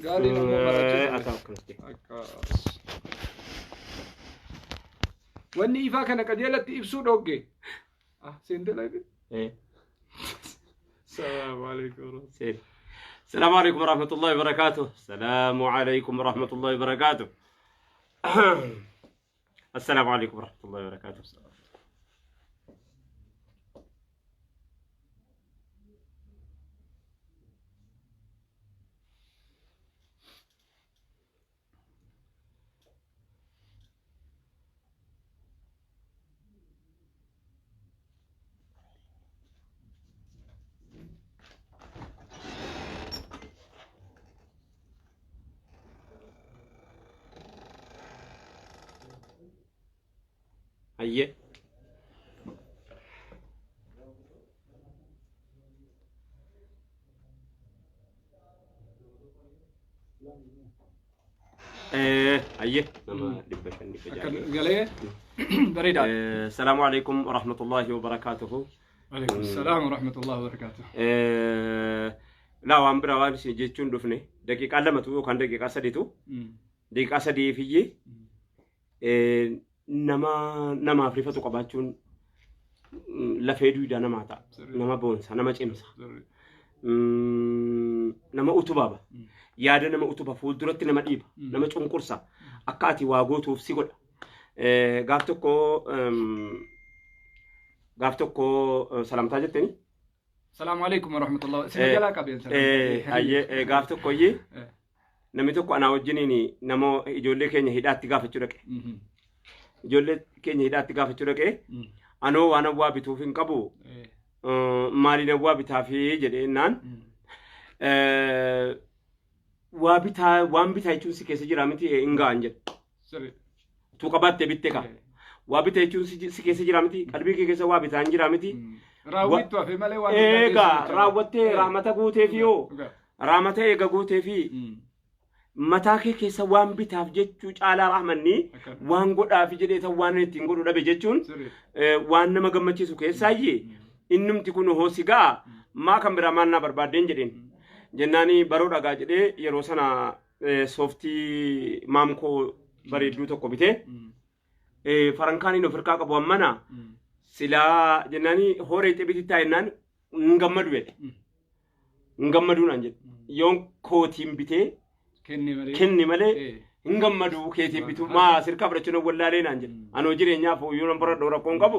قال لنا أتوكل. واني إفا كان قد يلت إبسو دوغي سنت لايف السلام عليكم السلام عليكم ورحمة الله وبركاته. السلام عليكم ورحمة الله وبركاته. السلام عليكم ورحمة الله وبركاته. هيا هيا السلام عليكم ورحمة الله وبركاته. عليكم السلام ورحمة الله وبركاته. لا وان براوان سيجيتشون دفني دقيقة لما تو كان دقيقة سديتو دقيقة سدي فيي nama afrifatu qabachuun lafee duudaa nama ta'a nama boonsa nama cimsa nama utubaba yaada nama utuba fuulduratti nama dhiiba nama cunqursa akka ati waa gootuuf si godha gaaf tokko salamtaa jetteni salaamu alaykum warahmatullahi sima jalaa qabeen ayye gaaf tokko yee namni tokko anaa wajjiniin namoo ijoollee keenya hidhaatti gaafachuu dhaqe ijoollee keenya hidhaatti gaafachuu dhaqe anoo waan awwaa bituuf hin qabu maaliin awwaa bitaafi jedheennaan waan bitaa jechuun si keessa jira miti hin ga'an jedhe tu qabatte bitte ka waa bitaa jechuun si keessa jira miti qalbii kee keessa waa bitaa hin jira miti raawwattu hafe malee waan eegaa raawwattee raamata guuteefi yoo raamata eega guuteefi mataa kee keessa waan bitaaf jechuu caalaa rahmanni waan godhaaf jedhee tan waan ittiin godhu dhabe jechuun waan nama gammachiisu keessaayyee innumti kun hoosigaa maa kan biraa maannaa barbaaddeen jedheen jennaanii baroo dhagaa jedhee yeroo sana sooftii maamkoo bareedduu tokko bitee farankaaniin ofirkaa qabu ammana silaa jennaanii hooree xibiti taa'ennaan hin gammadu jedhe hin gammaduunaan jedhe yoon kootiin bitee kenni malee hin gammadu keetiin bitu maa sirkaa fudhachuun wallaalee naan jedhe anoo jireenyaaf yoo nan baradhu rakkoon qabu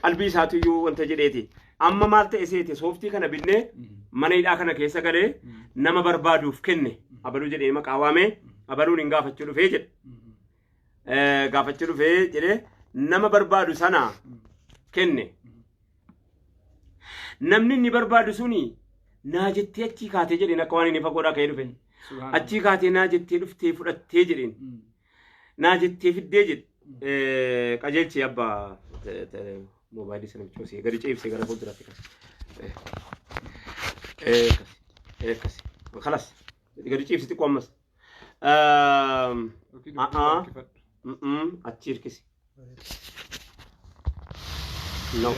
qalbii isaatu iyyuu wanta jedheeti amma maal ta'e seete sooftii kana binnee mana hidhaa kana keessa galee nama barbaaduuf kenne abaluu jedhee maqaa waamee abaluun hin gaafachuu dhufee jedhe gaafachuu dhufee jedhee nama barbaadu sana kenne namni inni barbaadu suni naa jettee achii kaatee jedheen akka waan inni fagoodhaa ka'ee dhufe achii kaatee naa jettee dhuftee fudhattee jedheen naa jettee fiddee jedhe qajeelchi abbaa moobaayilii sana bichoosee gadi ceebsee gara fuulduraatti akkasi khalas gadi ceebsiti qommas achi hirkisi no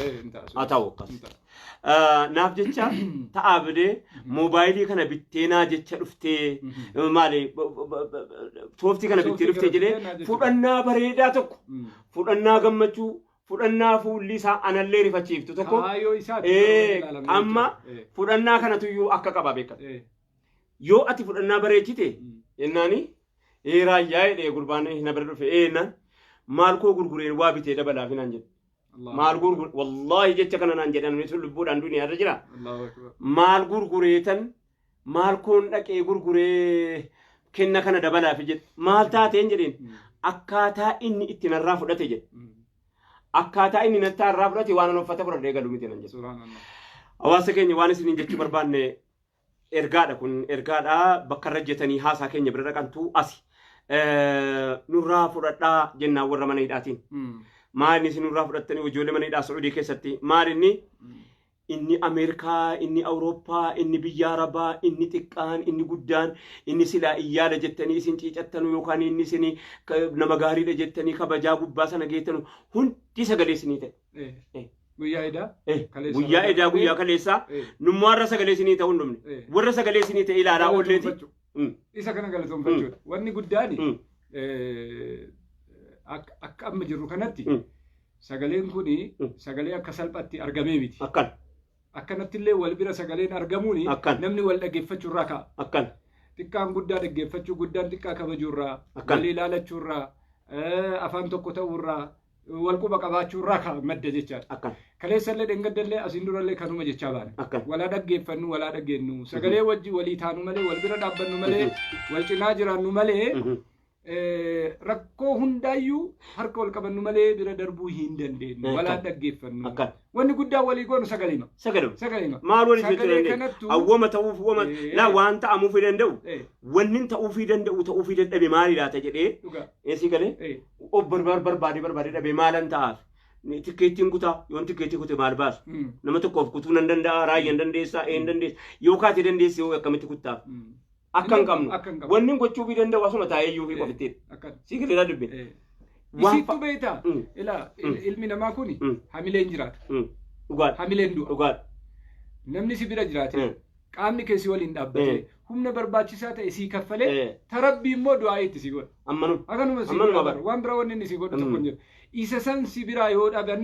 ataa'u akkas naaf jecha ta'aa bidee moobaayilii kana bittee naa jecha dhuftee maali sooftii kana bittee dhuftee jedhee fudhannaa bareedaa tokko fudhannaa gammachuu fudhannaa fuulli isaa anallee rifachiiftu tokko amma fudhannaa kanatuyyuu akka qaba beekata yoo ati fudhannaa bareechite jennaani raayyaa jedhee gurbaan hin bira dhufe jennaan maal koo gurgureen waa bitee dabalaaf naan jedhe maal gurgur wallahi jecha kana naan jedhan sun lubbuudhaan duniyaa irra jira maal gurgureetan maal koon dhaqee gurguree kenna kana dabalaaf jedhe maal taateen jedheen akkaataa inni itti narraa fudhate jedhe akkaataa inni narraa fudhate waan an uffata fudhadhee galu miti nan jedhe hawaasa keenya waan isiniin jechuu barbaanne ergaadha kun ergaadha bakka irra jetanii haasaa keenya bira dhaqantu asi nurraa fudhadhaa jennaan warra mana hidhaatiin maal inni nurraa fudhattanii ijoollee mana hidhaa Sacuudii keessatti maal inni Ameerikaa inni Awurooppaa inni biyya Arabaa inni xiqqaan inni guddaan inni silaa iyyaala jettanii isin ciicattanu yookaan inni isin nama gaariidha jettanii kabajaa gubbaa sana geettanu hundi sagalee isinii ta'e guyyaa edaa guyyaa kaleessaa nummaa warra sagalee isinii ta'uu hin dhumne warra sagalee isinii ta'e ilaalaa oolleeti. Isa kana galatoonfachuudha. Wanni guddaan akka amma jirru kanatti sagaleen kuni sagalee akka salphatti argamee miti. Akkanatti illee wal bira sagaleen argamuuni namni wal dhaggeeffachuu irraa ka'a. Xiqqaan guddaa dhaggeeffachuu guddaan xiqqaa kabajuu irraa wal ilaalachuu irraa afaan tokko ta'uu irraa wal quba qabaachuu irraa ka'a madda jechaadha. Kaleessa illee dhengaddallee asiin durallee kanuma jechaa baane. Walaa dhaggeeffannu walaa dhageennu sagalee wajji walii taanu malee wal bira dhaabbannu malee wal cinaa jiraannu malee rakkoo hundaayyuu harka wal qabannu malee bira darbuu hin dandeenyu walaa dhaggeeffannu. Wanni guddaa walii goonu sagalima. Sagalima. Maal walii jechuudha? Awwama ta'uuf wama laa waan ta'amuuf danda'u wanni ta'uuf danda'u dadhabe maalidha ta jedhee eessi galee barbaade dhabee maalan ta'aaf. Tikeettiin kutaa yoon tikeettii kute maal baasu nama tokkoof kutuu nan danda'a raayyaan dandeessaa een dandeessa yoo kaate dandeessi yoo akkamitti kuttaaf. Akkan qabnu wanni gochuu fi danda'u asuma taa'ee iyyuu fi qofitteedha. Sii galee dubbin. Isittu beektaa ilmi namaa kuni hamileen jiraata. Hamileen du'a. Namni si bira jiraate qaamni keessi waliin dhaabbate humna barbaachisaa ta'e sii kaffalee tarabbii immoo du'aa itti si godha. Akkanuma si godha waan biraa wanni inni si godhu tokko hin jiru. Isa san si biraa yoo dhaban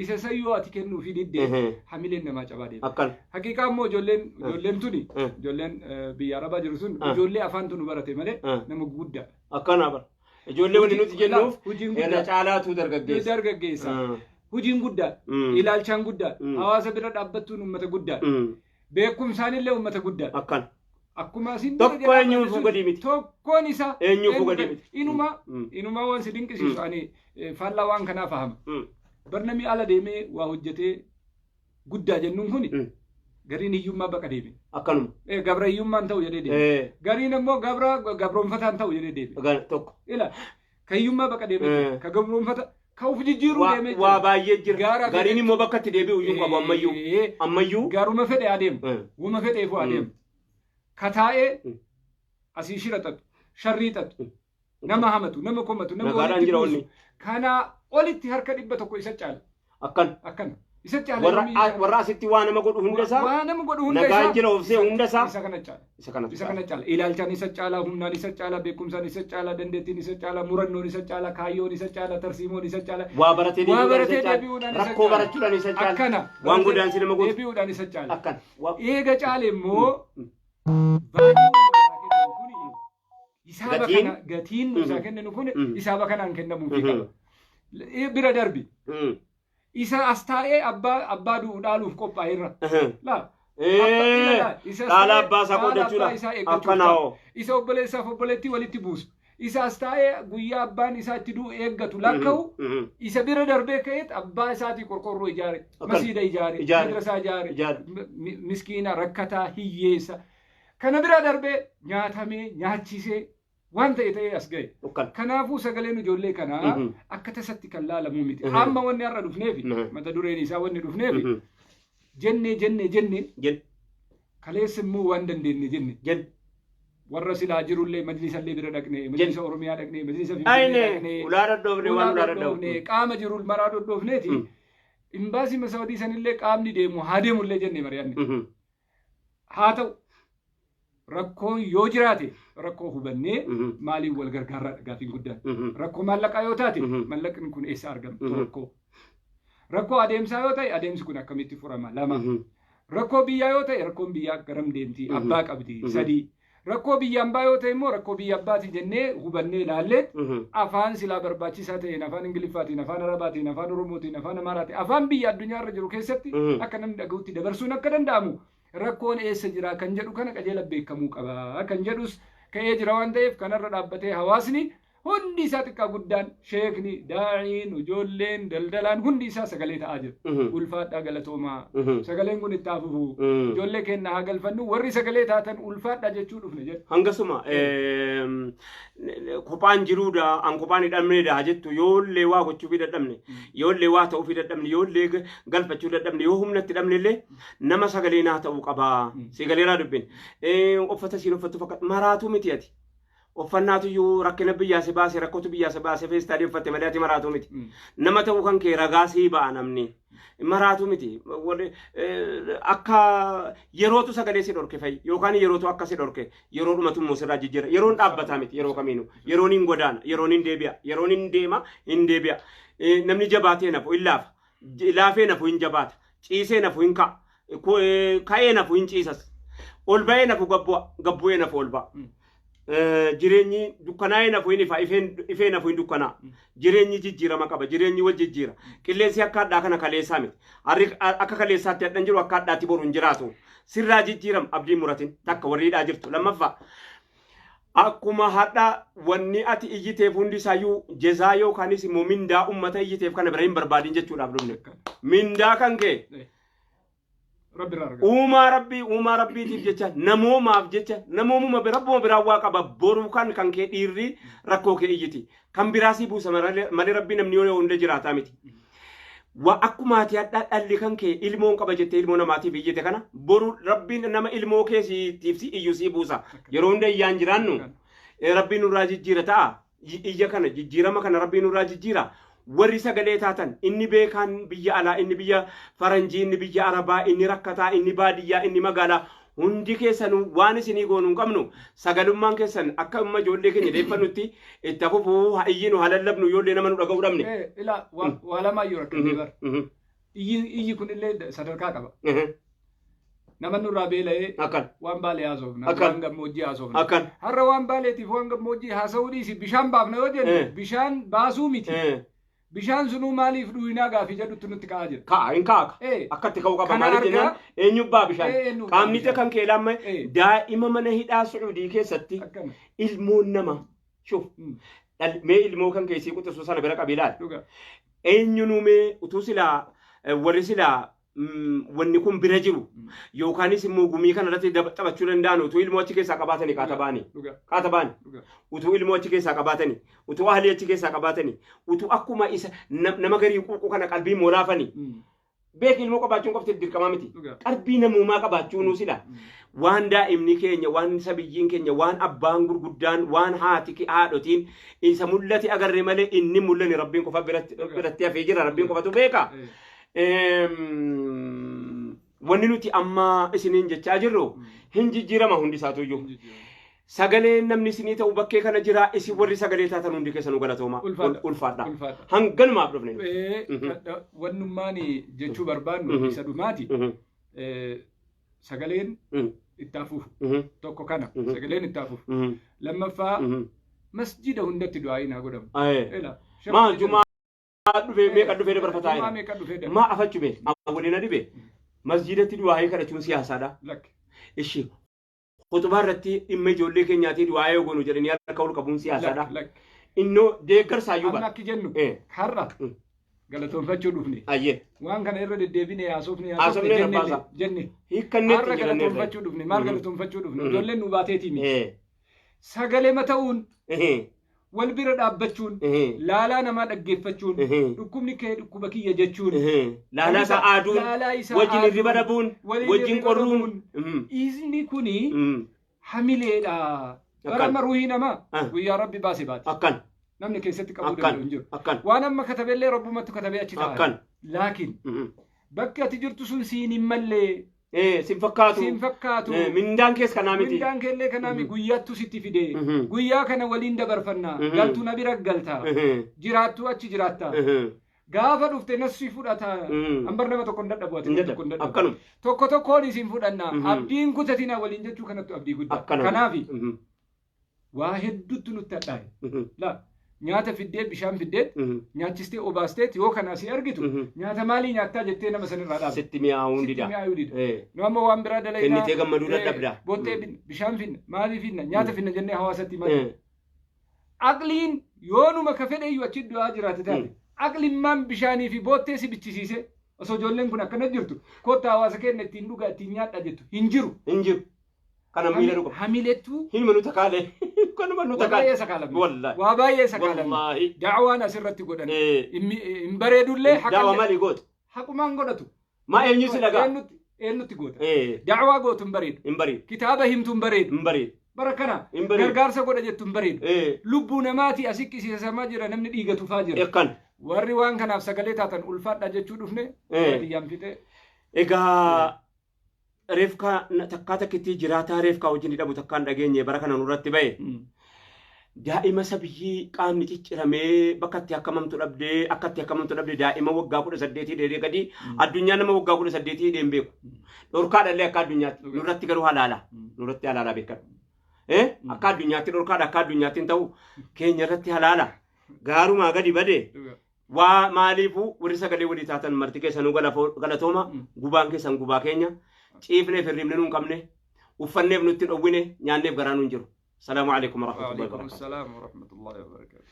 isa san yoo ati kennuu fi diddee hamileen namaa cabaa deema. Haqiiqaa immoo ijoolleen tuni ijoolleen biyya arabaa jiru sun ijoollee afaan tunu barate malee nama guddaadha. Akkana bara. Ijoollee wanni nuti jennuuf irra caalaatu dargaggeessa. Hojiin guddaadha. Ilaalchaan guddaadha. Hawaasa bira dhaabbattuun uummata guddaadha. Beekumsaan illee uummata guddaadha. Akkana. Akkuma isin tokko eenyuun fugadii miti. Tokkoon isaa eenyuun fugadii miti. Inumaa waan si dinqisiisu ani faallaa waan kanaa fahama. Barnamii ala deemee waa hojjetee guddaa jennuun kuni gariin hiyyummaa baqa deeme. Akkanuma. Gabra hiyyummaan ta'u jedhee deeme. Gariin immoo gabroonfataan ta'u jedhee deeme. Tokko. Ka hiyyummaa baqa deeme ka gabroonfata ka uf jijjiiruu deeme. Waa baay'ee jira. Gariin immoo bakka itti deebi'u iyyuu qabu ammayyuu. Gaaruma fedhe adeemu. Wuma fedheefu adeemu. Kataa'ee asii shira xaxu sharrii xaxu nama hamatu nama komatu nama walitti buusu kana olitti harka 100 isa caala. Akkana isa caala. Warra asitti waa nama godhu hundasaa nagaan jira ofsee hundasaa isa kana caala. Ilaalchaan isa caala humnaan isa caala beekumsaan isa caala dandeettiin isa caala murannoon isa caala kaayyoon isa caala tarsiimoon isa caala. Waa baratee deebi'uudhaan rakkoo barachuudhaan isa caala. Akkana waan godaan si nama godhu deebi'uudhaan isa caala. Akkana eega caale immoo gatiin isaa kenninu kun isaaba kanaan kennamuufi qaba. Bira darbi isa as taa'ee abbaa du'u dhaaluuf qophaa'eerra. Dhaala abbaa isaa qoodachuudha. Akkanaa isa obboleessaaf obboleettii walitti buusu. Isa as taa'ee guyyaa abbaan isaa itti du'u eeggatu lakka'u isa bira darbee ka'eet abbaa isaatii qorqorroo ijaare masiida ijaare madrasaa ijaare miskiina rakkataa hiyyeessa. Kana bira darbee nyaatamee nyaachisee waan ta'e as ga'e. Kanaafuu sagaleen ijoollee kanaa akka tasatti kan laalamuu miti. Amma wanni har'a dhufneefi mata dureen isaa wanni dhufneefi jennee kaleessa immoo waan dandeenye jenne. Warra silaa jirullee majlisa illee bira dhaqnee majlisa Oromiyaa dhaqnee majlisa Finfinnee dhaqnee ulaa dhadhoofne qaama jirul maraa dhadhoofneeti. Imbaasii Masawadii sanillee qaamni deemu haa deemullee jennee mari'anne. Haa ta'u. Rakkoon yoo jiraate rakkoo hubannee maaliin wal gargaarraa gaafiin guddaan. Rakkoo maallaqaa yoo taate maallaqni kun eessa argama tokko. Rakkoo adeemsaa yoo ta'e adeemsi kun akkamitti furama lama. Rakkoo biyyaa yoo ta'e rakkoon biyyaa garam deemti abbaa qabdi sadii. Rakkoo biyya ambaa yoo ta'e immoo rakkoo biyya abbaati jennee hubannee ilaallee afaan silaa barbaachisaa ta'een afaan Ingiliffaatiin afaan Arabaatiin afaan Oromootiin afaan Amaaraatiin afaan biyya addunyaarra jiru keessatti akka namni dhaga'utti dabarsuun akka danda'amu. Rakkoon eessa jira kan jedhu kana qajeela beekamuu qaba kan jedhus ka'ee jira waan ta'eef kanarra dhaabbatee hawaasni hundi isaa xiqqaa guddaan sheekni daa'iin ijoolleen daldalaan hundi isaa sagalee ta'aa jira. Ulfaadhaa galatoomaa sagaleen kun itti hafufu ijoollee keenya haa galfannu warri sagalee taatan ulfaadhaa jechuu dhufne jedhu. Hangasuma kophaan jiruudha an kophaan hidhamneedha jettu yoollee waa gochuu fi dadhabne yoollee waa ta'uu fi dadhabne yoollee galfachuu dadhabne yoo humna itti dhabne illee nama sagalee naa ta'uu qaba. Sagaleeraa dubbin uffata siin uffattu fakkaatu maraatu miti ati. uffannaatu iyyuu rakkina biyyaa si baase rakkootu biyyaa si baase feestaalii uffatte malee ati maraatu miti. Nama ta'uu kan kee ragaa sii ba'a namni. Maraatu miti. Akka yerootu sagalee si dhorke fa'i yookaan yerootu akka si dhorke yeroo dhumatu immoo sirraa jijjiira. Yeroon dhaabbataa miti yeroo kamiinuu. Yeroon hin godaana, yeroon hin deebi'a, yeroon hin deema, hin deebi'a. Namni jabaatee nafu hin laafa. Laafee nafu hin jabaata. Ciisee nafu hin ka'a. Ka'ee nafu hin ciisas. Ol ba'ee nafu gabbu'ee nafu ol ba'a. Jireenyi dukkanaa'ee nafu hin ifa ifee nafu hin dukkanaa. Jireenyi jijjiirama qaba. Jireenyi wal jijjiira. Qilleensi akka hadhaa kana kaleessaa miti. Akka kaleessaatti hadhan jiru akka hadhaatti boru hin jiraatu. Sirraa jijjiiram abdiin muratin takka warriidhaa jirtu. Lammaffaa akkuma hadhaa wanni ati iyyiteef hundi isaayyuu jezaa yookaanis immoo mindaa uummata iyyiteef kana bira hin barbaadin jechuudhaaf dhufne. Mindaa kan kee uumaa rabbiitiif jecha namoomaaf jecha namoomuma rabbuma biraa waa qaba boruu kan kee dhiirri rakkoo kee iyyiti kan biraasii buusa malee rabbi namni yoo hunda jiraataa miti. Akkuma ati hadhaa dhalli kan kee ilmoon qaba jettee ilmoo namaatiif iyyite kana boru rabbiin nama ilmoo keessiitiif si iyyuu sii buusa yeroo hunda iyyaan jiraannu rabbiin nurraa jijjiira ta'a iyya kana jijjiirama kana rabbiin nurraa jijjiira. Warri sagalee taatan inni beekaan biyya alaa inni biyya faranjii inni biyya arabaa inni rakkataa inni baadiyyaa inni magaalaa hundi keessan waan isinii goonuu hin qabnu sagalummaan keessan akka amma ijoollee keenya deeffannutti itti fufuu iyyinu halallabnu ijoollee nama nu dhaga'uu dhabne. Ilaa waa lamaa yoo rakkatee bar iyyi kun illee sadarkaa qaba. Nama nurraa beela'ee waan baalee haasofna waan gammoojjii haasofna har'a waan baaleetiif waan gammoojjii haasa'uu dhiisi bishaan baafna yoo jennu bishaan baasuu miti. Bishaan sunuu maaliif dhuunfaa gaafii jedhutti nutti ka'aa jira. Ka'a hin ka'a. Akkatti ka'uu qaba maaliif jennaan eenyubbaa bishaan. Qaamni kan kee lamma daa'ima mana hidhaa Suudii keessatti ilmoon nama shuf mee ilmoo kan keessii quxisuu sana bira qabiilaadha. Eenyunuu mee utuu silaa warri silaa wanni kun bira jiru yookaanis immoo gumii kana irratti taphachuu danda'an utuu ilmoo achi keessaa qabaatanii qaata baani utuu ilmoo achi keessaa qabaatanii utuu ahalii achi keessaa qabaatanii utuu akkuma isa nama garii quuquu kana qalbii moolaafanii beek ilmoo qabaachuun qofti dirqamaa miti qalbii namummaa qabaachuun sila waan daa'imni keenya waan sabiyyiin keenya waan abbaan gurguddaan waan haati haadhotiin isa mul'ate agarre malee inni mul'anni rabbiin qofa biratti hafee jira rabbiin qofatu beeka. Wanni nuti amma isiniin jechaa jirru hin jijjiirama hundi isaatu iyyuu. Sagalee namni isinii ta'u bakkee kana jira isin warri sagalee taatan hundi keessanuu galatooma ulfaadha. Hanganumaaf dhufne. Wannummaan jechuu barbaadnu isa dhumaati. Sagaleen itti hafuuf tokko kana sagaleen itti hafuuf. Lammaffaa masjida hundatti du'aayi naa godhamu. Dhufe meeqa dhufee dabarfataa maa afachu bee waliin dhibe masjidatti du'aayee kadhachuun siyaasaadha. Ishi khutbaa irratti dhimma ijoollee keenyaatii du'aayee goonu jedhanii harka ol qabuun siyaasaadha. Innoo deeggarsaayyuu bara. Amma akki jennu har'a galatoonfachuu dhufne. Waan kana irra deddeebine haasofne jenne. Har'a galatoonfachuu dhufne maal galatoonfachuu dhufne ijoolleen nu baateetii miti. Sagalee mata'uun. Wal bira dhaabbachuun laalaa namaa dhaggeeffachuun dhukkubni kee dhukkuba kiyya jechuun laalaa isaa aaduun wajjin hirriba dhabuun wajjin qorruun isni kuni hamileedha. Bara ruuhii namaa guyyaa rabbi baase baate namni keessatti qabuu danda'u hin jiru. Waan amma katabellee rabbumatti katabee achi ta'a. Laakiin bakki ati jirtu sun siin hin mallee. Sin fakkaatu. Mindaan kees kanaa miti. Mindaan keellee kanaa miti guyyaattu sitti fide. Guyyaa kana waliin dabarfannaa. Galtuu na bira galtaa. Jiraattuu achi jiraattaa. Gaafa dhufte nassi fudhataa. Ambar nama tokko hin dadhabu ati. Tokko tokkoon isin fudhannaa. Abdiin kutatina waliin jechuu kanattu abdii guddaa. Kanaafi waa hedduutti nutti hadhaa'e. Nyaata fiddee bishaan fiddee nyaachistee obaasteet yoo kana asii argitu nyaata maalii nyaattaa jettee nama sanirraa dhaabe. Sitti mi'aawuun dida. Nu amma waan biraa dalagaa. Kennitee gammaduu dadhabda. Boottee bishaan finna maalii finna nyaata finna jennee hawaasatti malee. Aqliin yoonuma ka fedhe iyyuu achi du'aa jiraate taate aqlimmaan bishaanii fi boottee si bichisiise osoo ijoolleen kun akkana jirtu kottaa hawaasa keenya ittiin dhugaa ittiin nyaadha jettu hin jiru. Kana miila dhuga. Hamilettu. Hin manu takaalee. Kanuma nu takaalee. Waa baay'ee sakaalame. Wallahi. Waa baay'ee sakaalame. Da'awaan asirratti godhan. Hin bareedullee haqa. Da'awaa maalii goota? Haqumaan godhatu. Maa eenyu si dhagaa? Eenyutti goota. Da'awaa gootu hin bareedu. Hin bareedu. Kitaaba himtu hin bareedu. Hin bareedu. barakana gargaarsa godha jettu hin bareedu lubbuu namaati asiqqisiisamaa jira namni dhiiga tufaa jira warri waan kanaaf sagalee taatan ulfaadha jechuu dhufne baadiyyaan fixe egaa reefka takkaa takkitti jiraataa reefka wajjin hidhamu takkaan dhageenye bara kana nurratti ba'e daa'ima sabiyyii qaamni cicciramee bakka itti akkamamtu dhabdee daa'ima waggaa 18 dheeree gadi addunyaa nama waggaa 18 hidheen beeku dhorkaadhallee akka addunyaatti nurratti garuu halaala beekan akka addunyaatti dhorkaadha akka addunyaatti hin ta'u keenya irratti halaala gaarumaa gadi bade waa maaliifuu warri sagalee walii taatan marti keessanuu galatooma gubaan keessan gubaa keenya ciifneef hirribne nuun qabne uffanneef nutti dhowwine nyaanneef garaa nuun jiru. السلام عليكم ورحمة الله وبركاته. وعليكم السلام ورحمة الله وبركاته.